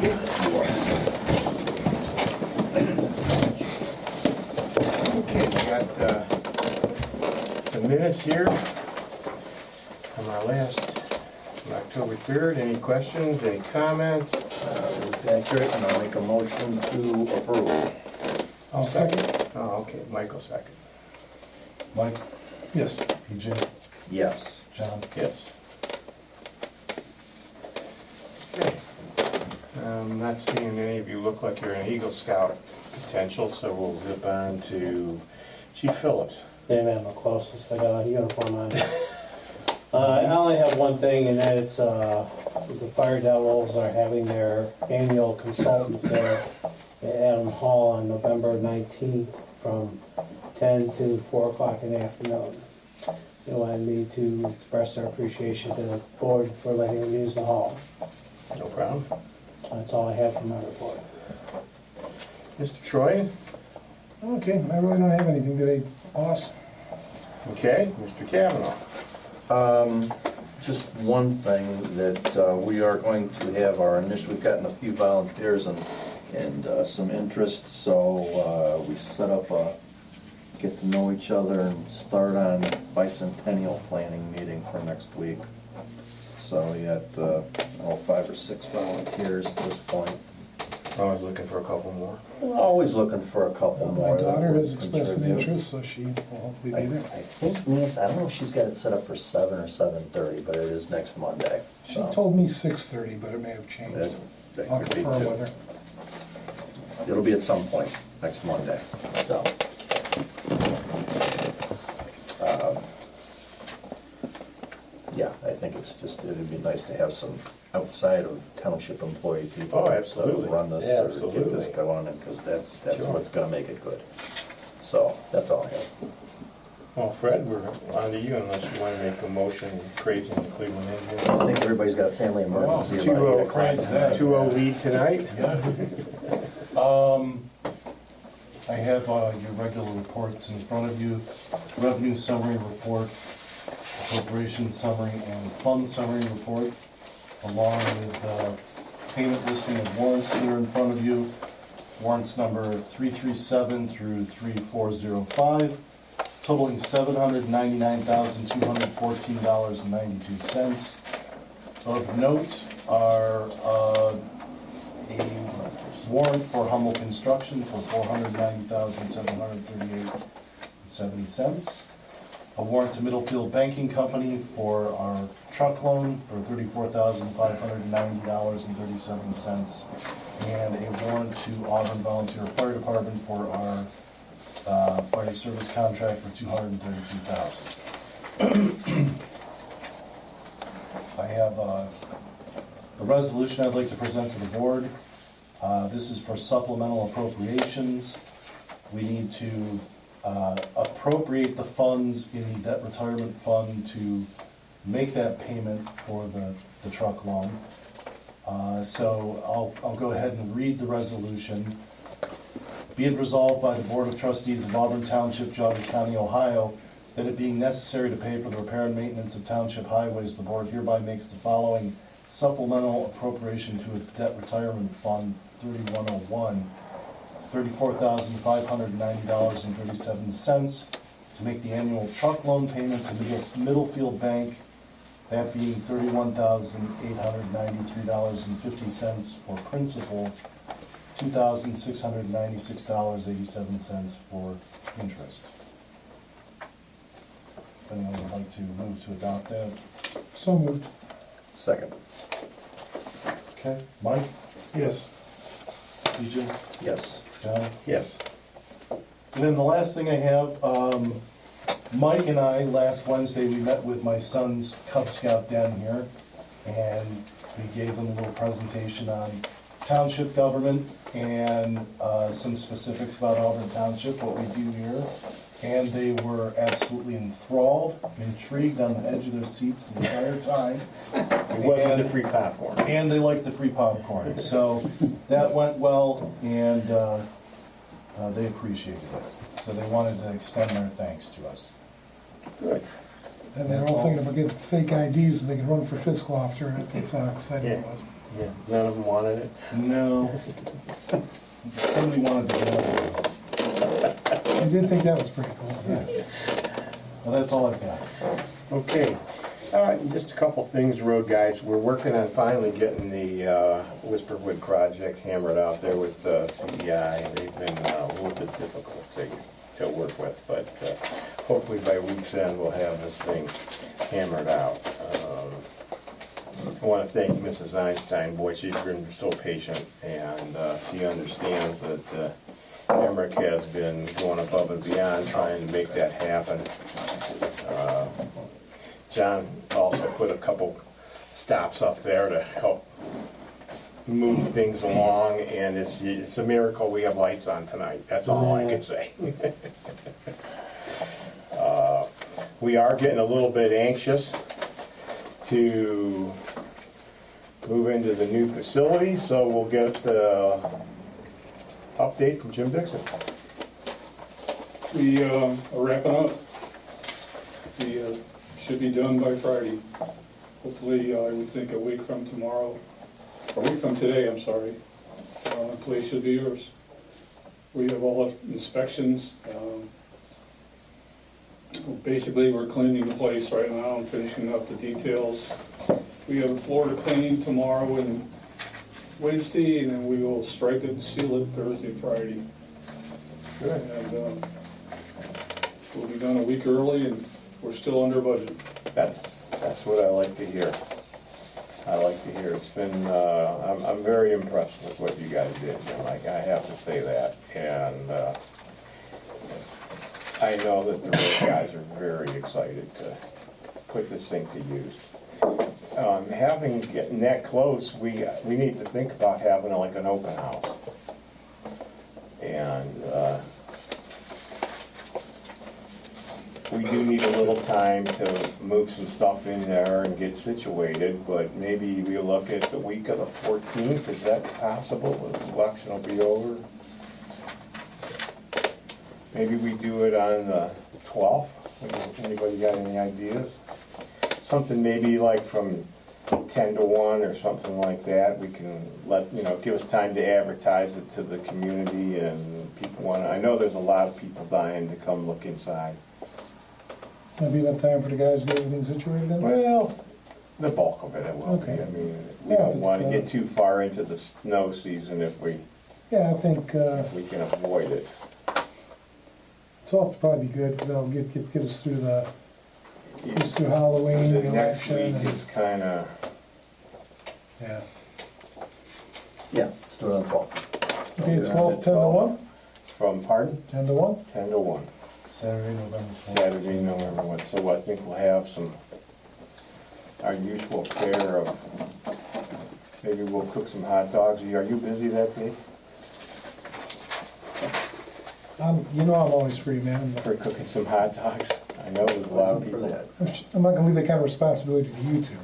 Okay, we got some minutes here from our last, from October 3rd. Any questions, any comments? Looked accurate, and I'll make a motion to approve. I'll second. Oh, okay, Michael second. Mike? Yes. PJ? Yes. John? Yes. Okay. Not seeing any of you look like you're an Eagle Scout potential, so we'll zip on to Chief Phillips. Yeah, man, I'm the closest. I got a uniform on. I only have one thing, and that's the Fire Devils are having their annual consultant fair at Adam Hall on November 19th from 10 to 4 o'clock in the afternoon. They wanted me to express their appreciation to the board for letting them use the hall. No problem. That's all I have for my report. Mr. Troy? Okay, I really don't have anything today, boss. Okay. Mr. Kavanaugh? Just one thing that we are going to have our initial, we've gotten a few volunteers and some interest, so we set up a get to know each other and start on bicentennial planning meeting for next week. So we got 5 or 6 volunteers at this point. I was looking for a couple more. Always looking for a couple more. My daughter that has would expressed an contribute. interest, so she will hopefully be there. I think, I don't know if she's got it set up for 7 or 7:30, but it is next Monday. She so told me 6:30, but it may have changed. that I'll could be confirm too. with her. It'll be at some point next Monday, so. Yeah, I think it's just, it'd be nice to have some outside of township employee people. Oh, absolutely. To run this Yeah, or get this absolutely. going, because that's Sure. what's gonna make it good. So, that's all I have. Well, Fred, we're on to you unless you want to make a motion praising the Cleveland I Indians. think everybody's got a family emergency. Two about 8 oh, o'clock tonight. 2-0 lead tonight. I have your regular reports in front of you. Revenue summary report, appropriation summary, and fund summary report, along with payment listing of warrants here in front of you. Warrants number 337 through 3405, totaling $799,214.92. Of note are a warrant for Hummel Construction for $490,738.70. A warrant to Middlefield Banking Company for our truck loan for $34,590.37. And a warrant to Auburn Volunteer Fire Department for our fire service contract for $232,000. I have a resolution I'd like to present to the board. This is for supplemental appropriations. We need to appropriate the funds in the debt retirement fund to make that payment for the truck loan. So I'll go ahead and read the resolution. Be it resolved by the Board of Trustees of Auburn Township, Geauga County, Ohio, that it being necessary to pay for the repair and maintenance of township highways, the board hereby makes the following supplemental appropriation to its debt retirement fund 3101, $34,590.37 to make the annual truck loan payment to Middlefield Bank, that being $31,893.50 for principal, $2,696.87 for interest. If anyone would like to move to adopt that. So moved. Second. Okay, Mike? Yes. PJ? Yes. John? Yes. And then the last thing I have, Mike and I, last Wednesday, we met with my son's Cub Scout down here, and we gave them a little presentation on township government and some specifics about Auburn Township, what we do here. And they were absolutely enthralled, intrigued, on the edge of their seats the entire time. It wasn't the free popcorn. And they liked the free popcorn. So that went well, and they appreciated it. So they wanted to extend their thanks to us. Good. And they're all thinking about getting fake IDs so they can run for fiscal officer, and that's how excited it was. Yeah, none of them wanted it? No. Somebody wanted to go. I did think that was pretty cool. Well, that's all I've got. Okay. All right, and just a couple things, road guys. We're working on finally getting the Whisperwood project hammered out there with CEI, and they've been a little bit difficult to work with, but hopefully by week's end, we'll have this thing hammered out. I want to thank Mrs. Einstein. Boy, she's been so patient, and she understands that Emmerich has been going above and beyond trying to make that happen. John also put a couple stops up there to help move things along, and it's a miracle we have lights on tonight. That's all I can say. We are getting a little bit anxious to move into the new facility, so we'll get the update from Jim Dixon. We are wrapping up. We should be done by Friday. Hopefully, I would think a week from tomorrow, a week from today, I'm sorry. The place should be yours. We have all the inspections. Basically, we're cleaning the place right now and finishing up the details. We have a floor to clean tomorrow and Wednesday, and then we will stripe it and seal it Thursday, Friday. Good. And we'll be done a week early, and we're still under budget. That's what I like to hear. I like to hear. It's been, I'm very impressed with what you guys did, Jim. Like, I have to say that. And I know that the road guys are very excited to put this thing to use. Getting that close, we need to think about having like an open house. And we do need a little time to move some stuff in there and get situated, but maybe we look at the week of the 14th. Is that possible? The election will be over. Maybe we do it on the 12th. Anybody got any ideas? Something maybe like from 10 to 1 or something like that. We can give us time to advertise it to the community, and people want to, I know there's a lot of people dying to come look inside. There'll be enough time for the guys to get everything situated in? Well, the bulk of it will be. Okay. I mean, we Yeah, don't want to it's, get too far into the snow season if we Yeah, I think can avoid it. 12th will probably be good, because that'll get us through Halloween, The the next election. week is kind of, Yeah. Yeah, let's do it on 12. Okay, 12, 10 to 1? from, pardon? 10 to 1? 10 to 1. Saturday, November 12th. Saturday, November 1. So I think we'll have our usual fare of, maybe we'll cook some hot dogs. Are you busy that day I'm always free, man. for cooking some hot dogs? I know there's a lot of For people. that. I'm not gonna leave that kind of responsibility to you two.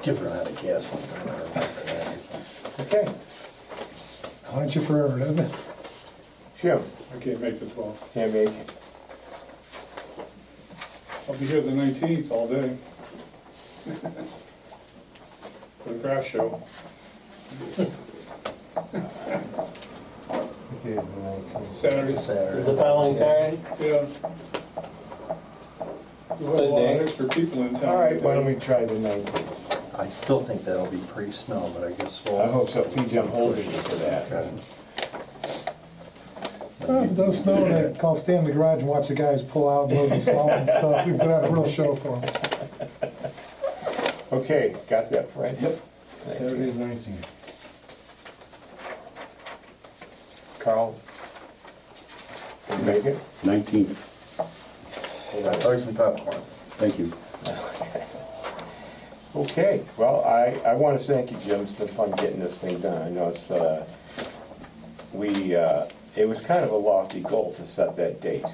Give her out of gas one time. Okay, Haunt you forever, doesn't it? Jim, I can't make the 12th. can't make it. I'll be here the 19th all day. For the craft show. Okay, the 19th. Saturday. Saturday. The following Saturday? Yeah. We'll have a lot of extra people in town. All right, why don't we try the 19th? I still think that'll be pre-snow, but I guess we'll. I hope so. Please, I'm holding you to that. Okay. Well, if it does snow, then call stand in the garage and watch the guys pull out, load the salt and stuff. We put out a real show for them. Okay, got that, Fred? Yep, Saturday the 19th. Carl? Can you make it? 19th, Probably some popcorn. thank you. Okay, well, I want to thank you, Jim. It's been fun getting this thing done. I know it was kind of a lofty goal to set that date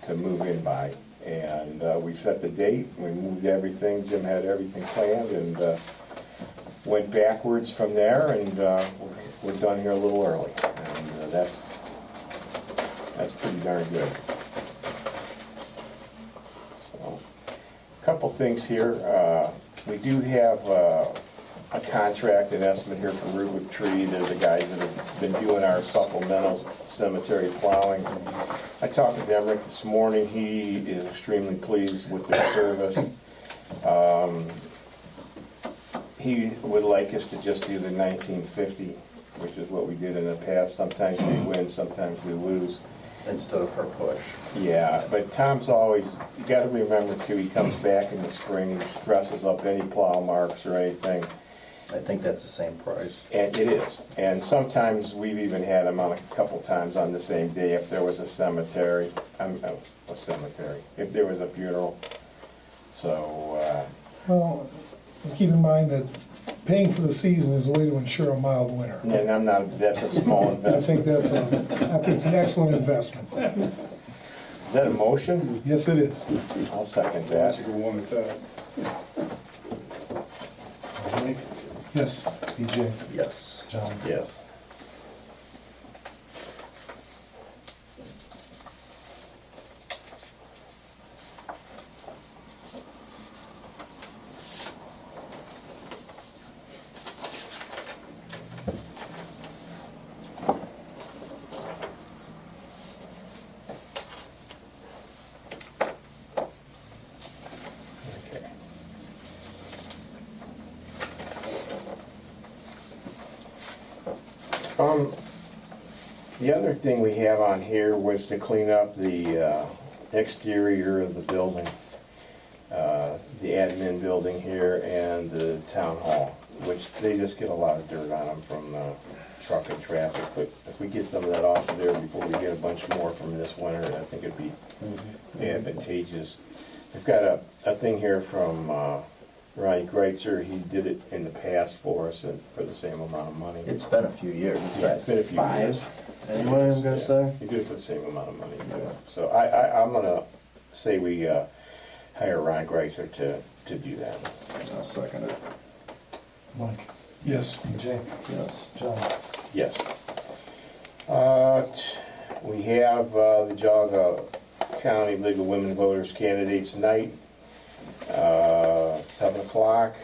to move in by. And we set the date, we moved everything, Jim had everything planned, and went backwards from there, and we're done here a little early. And that's pretty darn good. So, a couple things here. We do have a contract, an estimate here for Rubik Tree. They're the guys that have been doing our supplemental cemetery plowing. I talked to Emmerich this morning. He is extremely pleased with their service. He would like us to just do the 1950, which is what we did in the past. Sometimes we win, sometimes we lose. Instead of per push. Yeah, but Tom's always, you gotta remember too, he comes back in the spring, he dresses up any plow marks or anything, I think that's the same price. and it is. And sometimes we've even had him on a couple times on the same day if there was a cemetery, if there was a funeral. So, Well, keep in mind that paying for the season is a way to ensure a mild winter. and I'm not, that's a small I think investment. I think it's an excellent investment. Is that a motion? Yes, it is. I'll second Why don't that. you go one at a time? Mike, Yes. BJ, Yes. John. Yes. Okay. The other thing we have on here was to clean up the exterior of the building, the admin building here and the town hall, which they just get a lot of dirt on them from truck and traffic, but if we get some of that off of there before we get a bunch more from this winter, I think it'd be advantageous. We've got a thing here from Ronnie Greitzer. He did it in the past for us and for the same amount of money. It's been a few years. Yeah, it's been a few years. Anyway, I'm gonna Yeah, say. He did it for the same amount of money, too. So I'm gonna say we hire Ron Greitzer to do that. I'll second it. Mike, Yes. BJ, Yes. John. Yes. We have the Geauga County League of Women Voters Candidates Night, 7 o'clock.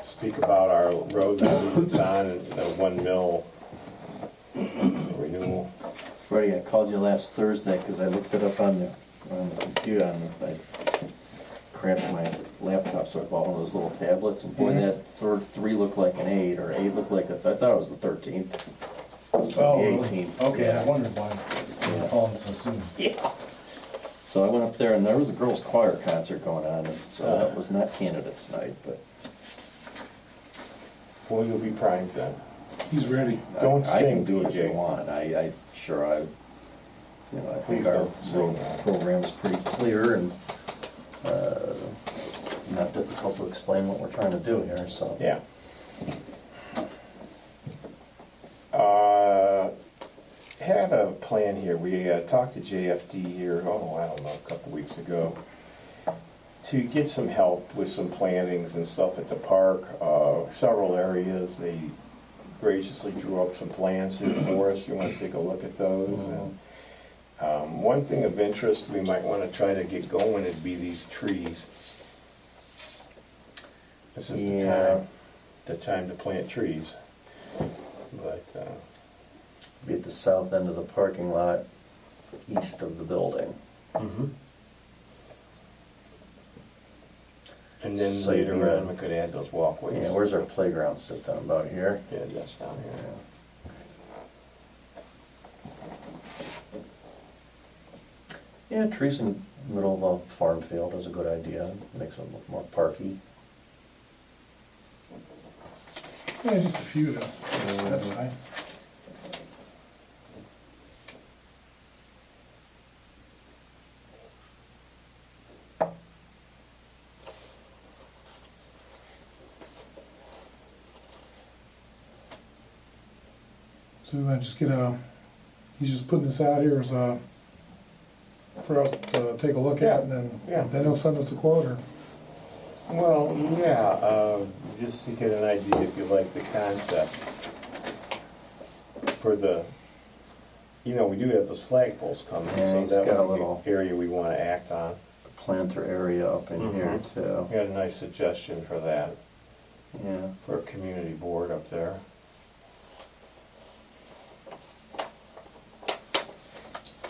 Speak about our roads that's on and the 1 mil renewal. Freddie, I called you last Thursday because I looked it up on the computer, I crashed my laptop, so I bought one of those little tablets, and boy, that third 3 looked like an 8, or 8 looked like I thought it was the 13th. It was the Oh, 18th. okay, I Yeah. wondered why you were calling so soon. Yeah. So I went up there, and there was a girls' choir concert going on, and so that was not candidates night, but Well, you'll be primed then. He's ready. Don't I can sing, do it if you DJ. want. I think Please our don't sing. program's pretty clear and not difficult to explain what we're trying to do here, so. Yeah. Had a plan here. We talked to JFD here, I don't know, a couple weeks ago, to get some help with some plantings and stuff at the park. Several areas, they graciously drew up some plans here for us. You want to take a look at those? And, one thing of interest we might want to try to get going would be these trees. This is Yeah. the time to plant trees. But, Be at the south end of the parking lot, east of the building. and then So later you're- on, we could add those walkways. Yeah, where's our playground sit down about here? Yeah, that's down here. Yeah, trees in the middle of a farm field is a good idea, makes it look more parky. Yeah, just a few though. That's fine. So I just he's just putting this out here as for us to take a look at, and Yeah. then he'll send us a quote, or, Well, yeah, just to get an idea if you like the concept for the You know, we do have those flagpoles coming, Yeah, so he's that got a would little- be an area we want to act on. Planter area up in here Mhm. too. We had a nice suggestion for that, Yeah. for a community board up there.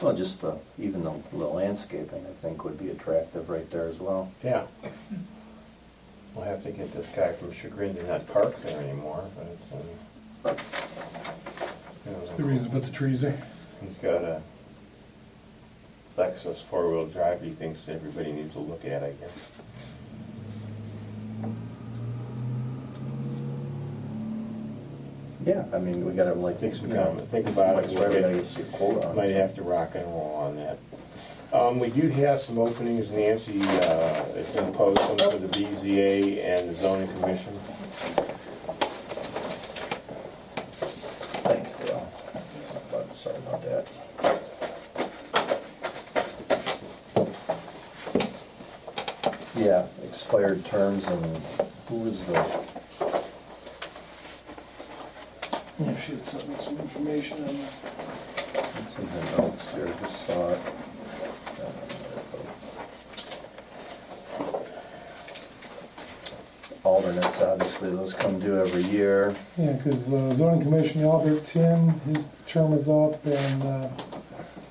Well, just even the landscaping, I think, would be attractive right there as well. Yeah. We'll have to get this guy from Chagrin to not park there anymore, but, you know, The reason to put the trees there. he's got a Lexus four-wheel drive he thinks everybody needs to look at, I guess. Yeah, I mean, we gotta like, Think some you know, comment. Think about it. might as well get a quote on Might it. have to rock and roll on that. We do have some openings. Nancy is going to post them for the BZA and the zoning commission. Thanks, Dale. Sorry about that. Yeah, expired terms and who was the, Yeah, she had some information on that. it's in the notes here, just saw it. Alternates, obviously, those come due every year. Yeah, because zoning commission, Albert Tim, his term is up, and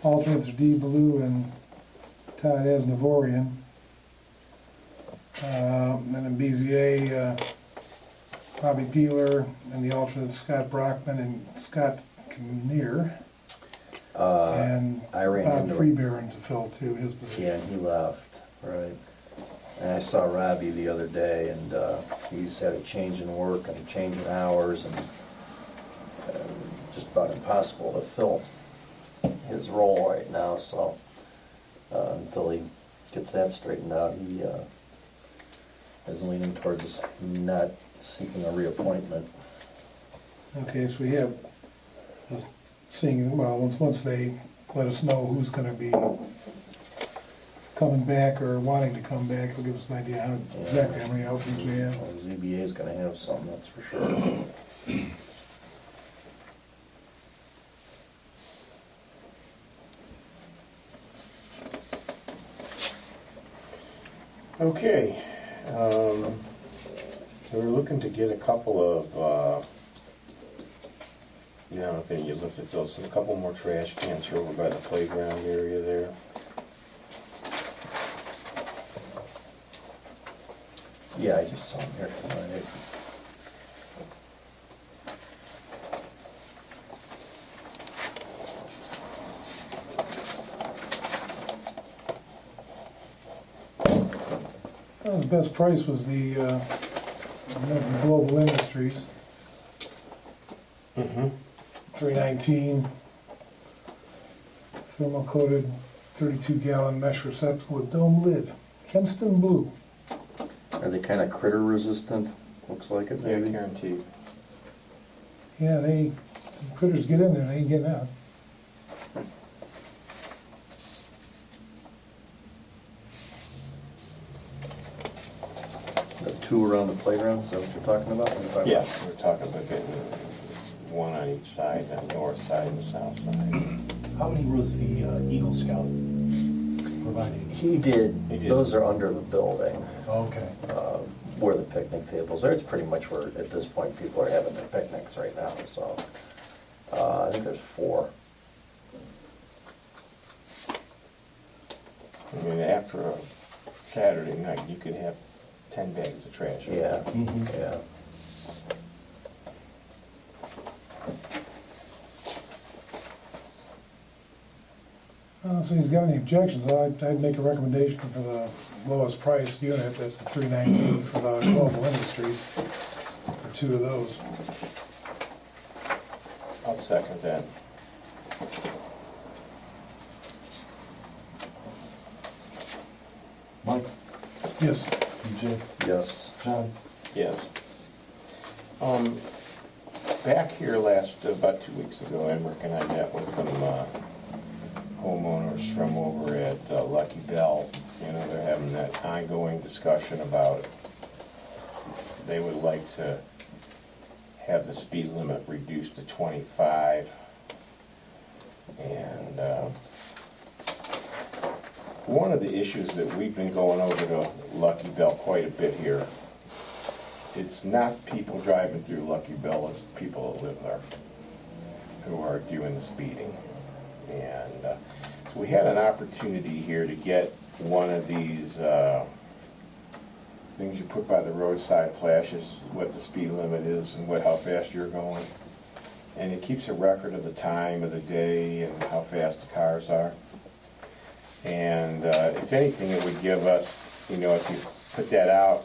alternates are Dee Blue and Todd Asnavorian. And then BZA, Bobby Peeler, and the alternates Scott Brockman and Scott Kinnear. And I ran Bob into Freebaron to fill too, his position. Yeah, and he left, right. And I saw Robbie the other day, and he's had a change in work and a change in hours, and just about impossible to fill his role right now, so until he gets that straightened out, he is leaning towards not seeking a reappointment. Okay, so we have, seeing, well, once they let us know who's gonna be coming back or wanting to come back, it'll give us an idea how, exactly how many openings we have. Well, ZBA's gonna have something, that's for sure. Okay. So we're looking to get a couple of, you know, if you looked at those, a couple more trash cans over by the playground area there. Yeah, I just saw him here tonight. Well, the best price was the, from Global Industries, Mm-hmm. $3.19. Thermal coated 32-gallon mesh receptacle with dome lid, Kenston Blue. Are they kinda critter resistant? Looks like it, Yeah, maybe? guaranteed. Yeah, critters get in there, they ain't getting out. The two around the playground, is that what you're talking about? What are you talking Yeah, about? we're talking about getting one on each side, the north side and the south side. How many was the Eagle Scout providing? He did, He did. those are under the building, Okay. where the picnic tables are. It's pretty much where, at this point, people are having their picnics right now, so. I think there's 4. I mean, after a Saturday night, you could have 10 bags of trash. Yeah, Mhm. yeah. So he's got any objections, I'd make a recommendation for the lowest price unit, that's the $3.19 for the Global Industries, for 2 of those. I'll second that. Mike, Yes, BJ, Yes. John? Yes. Back here about 2 weeks ago, Emmerich and I met with some homeowners from over at Lucky Bell. You know, they're having that ongoing discussion about they would like to have the speed limit reduced to 25. And one of the issues that we've been going over to Lucky Bell quite a bit here, it's not people driving through Lucky Bell, it's the people that live there who are doing the speeding. And so we had an opportunity here to get one of these things you put by the roadside flashes, what the speed limit is and how fast you're going. And it keeps a record of the time of the day and how fast the cars are. And if anything, it would give us, you know, if you put that out,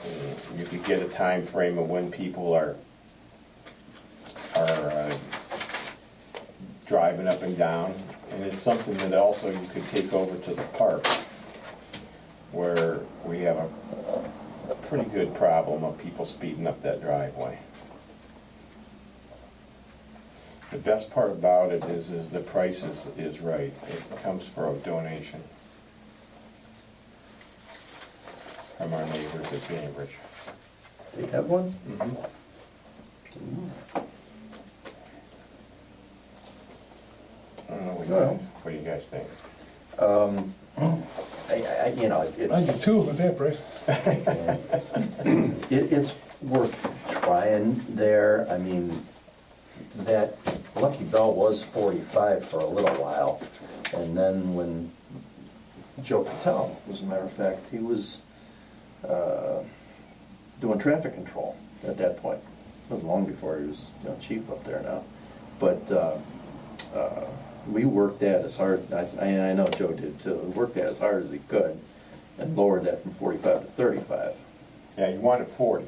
you could get a time frame of when people are driving up and down. And it's something that also you could take over to the park, where we have a pretty good problem of people speeding up that driveway. The best part about it is the price is right. It comes for a donation from our neighbors at Cambridge. They have one? I don't know, what do you guys think? You know, I do too, but that price. it's worth trying there. I mean, that Lucky Bell was 45 for a little while, and then when Joe Patel, as a matter of fact, he was doing traffic control at that point. It was long before he was, you know, chief up there now. But we worked that as hard, I know Joe did too, we worked that as hard as he could and lowered that from 45 to 35. Yeah, you wanted 40.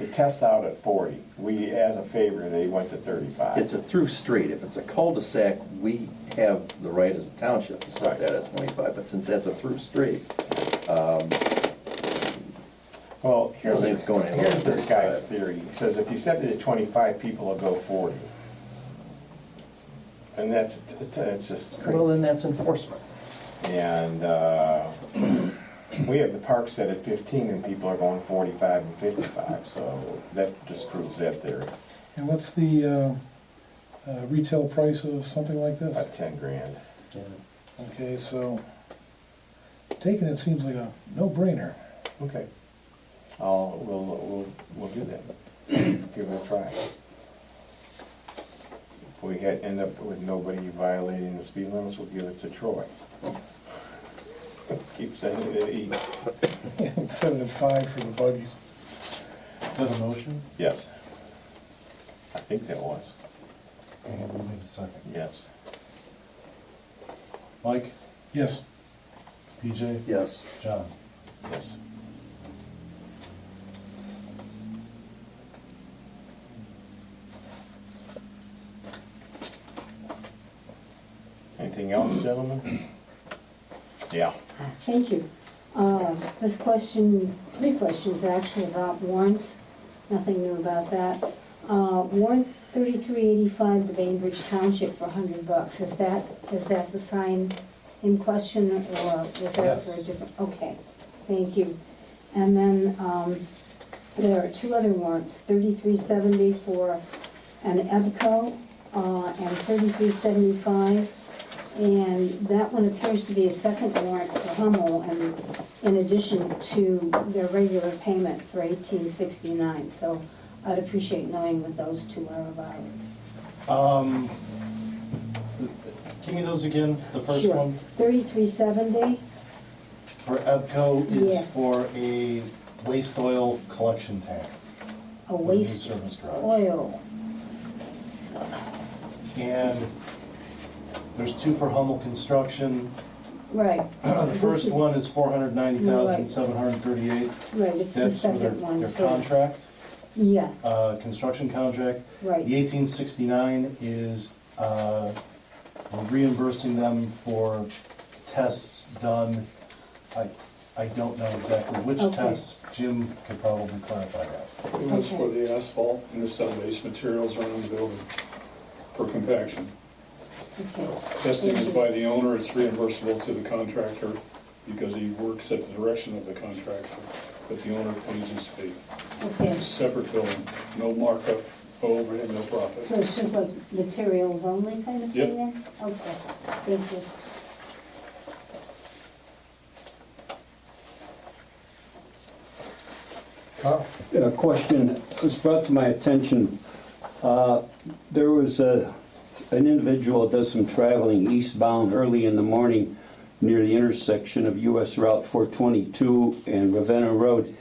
It tests out at 40. We, as a favor, they went to 35. It's a through street. If it's a cul-de-sac, we have the right as a township to set that at 25, but since that's a through street, Well, here's, I think it's going in here here's at this guy's 35. theory. He says if you set it at 25, people will go 40. And that's, it's just well, crazy. then that's enforcement. And we have the park set at 15 and people are going 45 and 55, so that disproves that theory. And what's the retail price of something like this? About 10 grand. Okay, so taking it seems like a no-brainer. Okay. We'll do that. Give it a try. If we end up with nobody violating the speed limits, we'll give it to Troy. Keep sending it at E. Set it at 5 for the buggies. Is that a motion? Yes. I think that was. And we need a second. Yes. Mike, Yes. PJ, Yes. John. Yes. Anything else, gentlemen? Yeah. Thank you. This question, 3 questions actually about warrants, nothing new about that. Warrant 3385, the Bainbridge Township for $100, is that the sign in question, or was that Yes. for a different? Okay, thank you. And then there are 2 other warrants, 3370 for an EBCO, and 3375. And that one appears to be a second warrant for Hummel, and in addition to their regular payment for $1869. So I'd appreciate knowing what those 2 are about. Give me those again, the first Sure. one. 3370, For EBCO is Yeah. for a waste oil collection tank. a for the new waste service garage. oil. And there's 2 for Hummel Construction. Right, The first one is $490,738. right, it's the That's for second one. their for- contract, Yeah, construction contract. right. The 1869 is, we're reimbursing them for tests done. I don't know exactly which Okay. tests. Jim could probably clarify that. It was for the asphalt and the sub-base materials around the building for compaction. Okay. Testing is by the owner, it's reimbursable to the contractor because he works at the direction of the contractor, but the owner pays his fee. Okay, Separate billing, no markup No overhead, no profit. So it's just like materials only kind of Yep. thing then? Okay, thank you. Carl? A question was brought to my attention. There was an individual does some traveling eastbound early in the morning near the intersection of US Route 422 and Ravenna Road,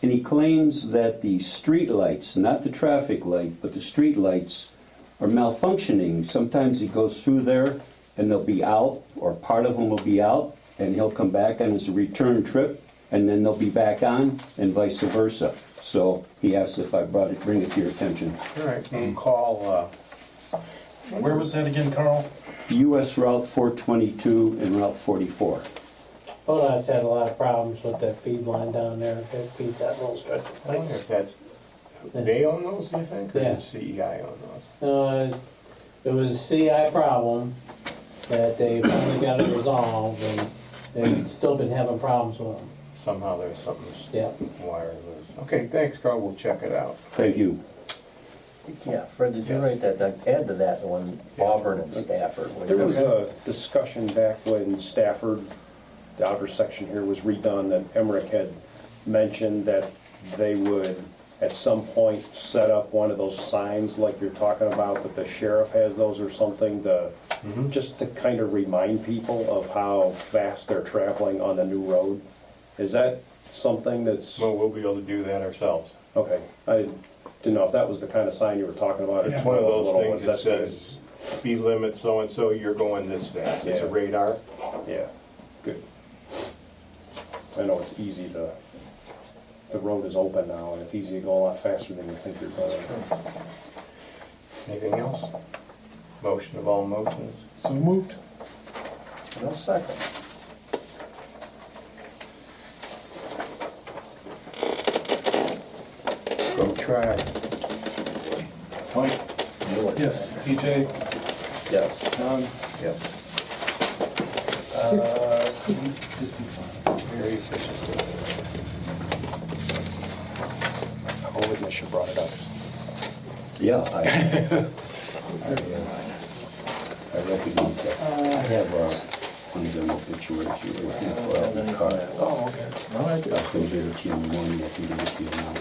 and he claims that the street lights, not the traffic light, but the street lights are malfunctioning. Sometimes he goes through there and they'll be out, or part of them will be out, and he'll come back on his return trip, and then they'll be back on, and vice versa. So he asked if I bring it to your attention. All right, we'll call, Where was that again, Carl? US Route 422 and Route 44. ODOT's had a lot of problems with that feed line down there, that feeds that little stretch of I wonder place. if that's, they own those, do you think, or Yeah. does CEI own those? It was a CI problem that they finally got it resolved, and they've still been having problems with them. Somehow there's something Yeah. wireless. Okay, thanks, Carl, we'll check it out. Thank you. Yeah, Fred, did you write that, add to that one, Auburn and Stafford? There was a discussion back when Stafford, the outer section here was redone, that Emmerich had mentioned that they would at some point set up one of those signs like you're talking about, that the sheriff has those or something to, just to kind of remind people of how fast they're traveling on the new road. Is that something that's, Well, we'll be able to do that ourselves. okay, I didn't know if that was the kind of sign you were talking about. It's Yeah. one of Little those things ones, that that's good. says, speed limit so-and-so, you're going this fast. It's a Yeah. radar. Yeah, good. I know it's easy to, the road is open now, and it's easy to go a lot faster than you think you're going. Anything else? Motion of all motions? So moved? No second. Go try. Mike? Yes. PJ? Yes. Don? Yes. Very efficient. I wouldn't have should brought it up. Yeah, I recognize that. I have one of them obituaries right here for the car. Oh, okay. No, I do. I can give it to you in the morning, I can give it to you now.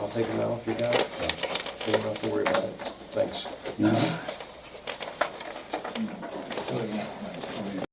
I'll take it now if you got it. You don't have to worry about it. Thanks. No. So, yeah.